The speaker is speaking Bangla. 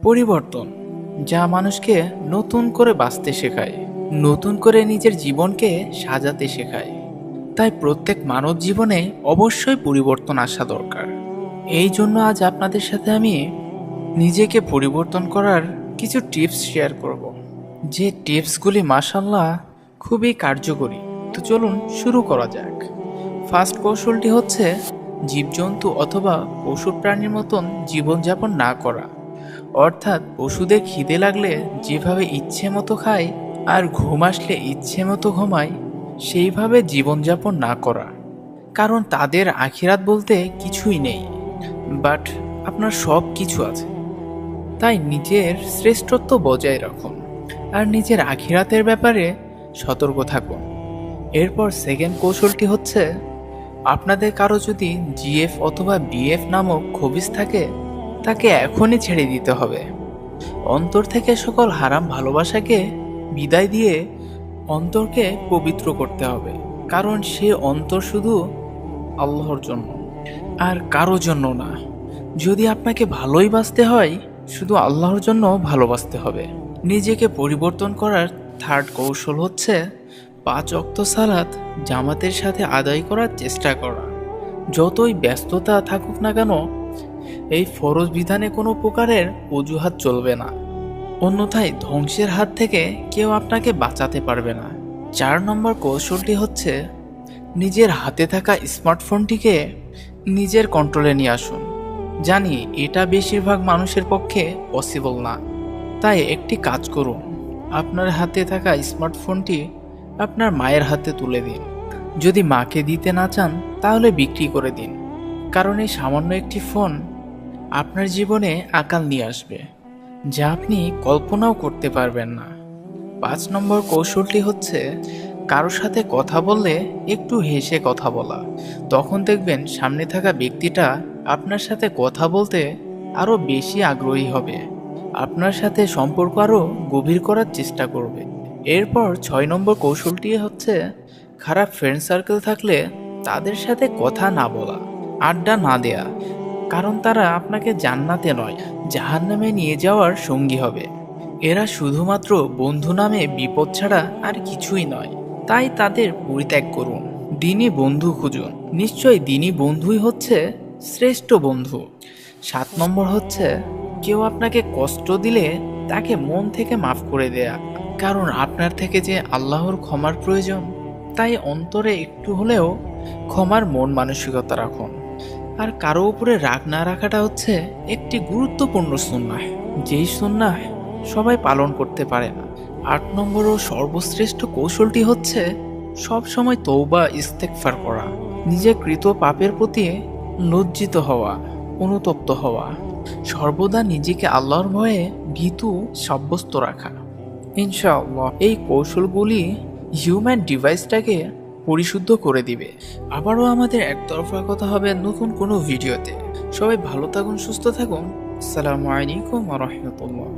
পরিবর্তন, যা মানুষকে নতুন করে বাঁচতে শেখায়, নতুন করে নিজের জীবনকে সাজাতে শেখায়। তাই প্রত্যেক মানব জীবনে অবশ্যই পরিবর্তন আসা দরকার। এই জন্য আজ আপনাদের সাথে আমি নিজেকে পরিবর্তন করার কিছু টিপস শেয়ার করব, যে টিপসগুলি মাশাআল্লাহ খুবই কার্যকরী। তো চলুন শুরু করা যাক। ফার্স্ট কৌশলটি হচ্ছে জীবজন্তু অথবা পশু প্রাণীর মতন জীবনযাপন না করা। অর্থাৎ পশুদের খিদে লাগলে যেভাবে ইচ্ছে মতো খায় আর ঘুম আসলে ইচ্ছে মতো ঘুমায়, সেইভাবে জীবনযাপন না করা। কারণ তাদের আখিরাত বলতে কিছুই নেই, বাট আপনার সব কিছু আছে। তাই নিজের শ্রেষ্ঠত্ব বজায় রাখুন আর নিজের আখিরাতের ব্যাপারে সতর্ক থাকুন। এরপর সেকেন্ড কৌশলটি হচ্ছে, আপনাদের কারো যদি জিএফ অথবা বিএফ নামক খবিস থাকে, তাকে এখনই ছেড়ে দিতে হবে। অন্তর থেকে সকল হারাম ভালোবাসাকে বিদায় দিয়ে অন্তরকে পবিত্র করতে হবে। কারণ সে অন্তর শুধু আল্লাহর জন্য আর কারো জন্য না। যদি আপনাকে ভালোই বাসতে হয়, শুধু আল্লাহর জন্য ভালোবাসতে হবে। নিজেকে পরিবর্তন করার থার্ড কৌশল হচ্ছে 5 ওয়াক্ত সালাত জামাতের সাথে আদায় করার চেষ্টা করা। যতই ব্যস্ততা থাকুক না কেন, এই ফরজ বিধানে কোনো প্রকারের অজুহাত চলবে না, অন্যথায় ধ্বংসের হাত থেকে কেউ আপনাকে বাঁচাতে পারবে না। 4 নম্বর কৌশলটি হচ্ছে, নিজের হাতে থাকা স্মার্টফোনটিকে নিজের কন্ট্রোলে নিয়ে আসুন। জানি এটা বেশিরভাগ মানুষের পক্ষে পসিবল না, তাই একটি কাজ করুন, আপনার হাতে থাকা স্মার্টফোনটি আপনার মায়ের হাতে তুলে দিন। যদি মাকে দিতে না চান তাহলে বিক্রি করে দিন, কারণ এই সামান্য একটি ফোন আপনার জীবনে আকাল নিয়ে আসবে, যা আপনি কল্পনাও করতে পারবেন না। 5 নম্বর কৌশলটি হচ্ছে, কারোর সাথে কথা বললে একটু হেসে কথা বলা। তখন দেখবেন সামনে থাকা ব্যক্তিটা আপনার সাথে কথা বলতে আরও বেশি আগ্রহী হবে, আপনার সাথে সম্পর্ক আরও গভীর করার চেষ্টা করবে। এরপর 6 নম্বর কৌশলটি হচ্ছে, খারাপ ফ্রেন্ড সার্কেল থাকলে তাদের সাথে কথা না বলা, আড্ডা না দেয়া। কারণ তারা আপনাকে জান্নাতে নয়, জাহান্নামে নিয়ে যাওয়ার সঙ্গী হবে। এরা শুধুমাত্র বন্ধু নামে বিপদ ছাড়া আর কিছুই নয়, তাই তাদের পরিত্যাগ করুন। দিনী বন্ধু খুঁজুন, নিশ্চয়ই দিনী বন্ধুই হচ্ছে শ্রেষ্ঠ বন্ধু। 7 নম্বর হচ্ছে, কেউ আপনাকে কষ্ট দিলে তাকে মন থেকে মাফ করে দেয়া। কারণ আপনার থেকে যে আল্লাহর ক্ষমার প্রয়োজন, তাই অন্তরে একটু হলেও ক্ষমার মন মানসিকতা রাখুন। আর কারো উপরে রাগ না রাখাটা হচ্ছে একটি গুরুত্বপূর্ণ সুন্নাহ, যেই সুন্নাহ সবাই পালন করতে পারে না। 8 নম্বর ও সর্বশ্রেষ্ঠ কৌশলটি হচ্ছে, সব সময় তওবা ইস্তেগফার করা, নিজের কৃত পাপের প্রতি লজ্জিত হওয়া, অনুতপ্ত হওয়া, সর্বদা নিজেকে আল্লাহর ভয়ে ভীতু সাব্যস্ত রাখা। ইনশাআল্লাহ এই কৌশলগুলি হিউম্যান ডিভাইসটাকে পরিশুদ্ধ করে দিবে। আবারও আমাদের একতরফা কথা হবে নতুন কোনো ভিডিওতে। সবাই ভালো থাকুন, সুস্থ থাকুন। আসসালামু আলাইকুম ওয়া রাহমাতুল্লাহ।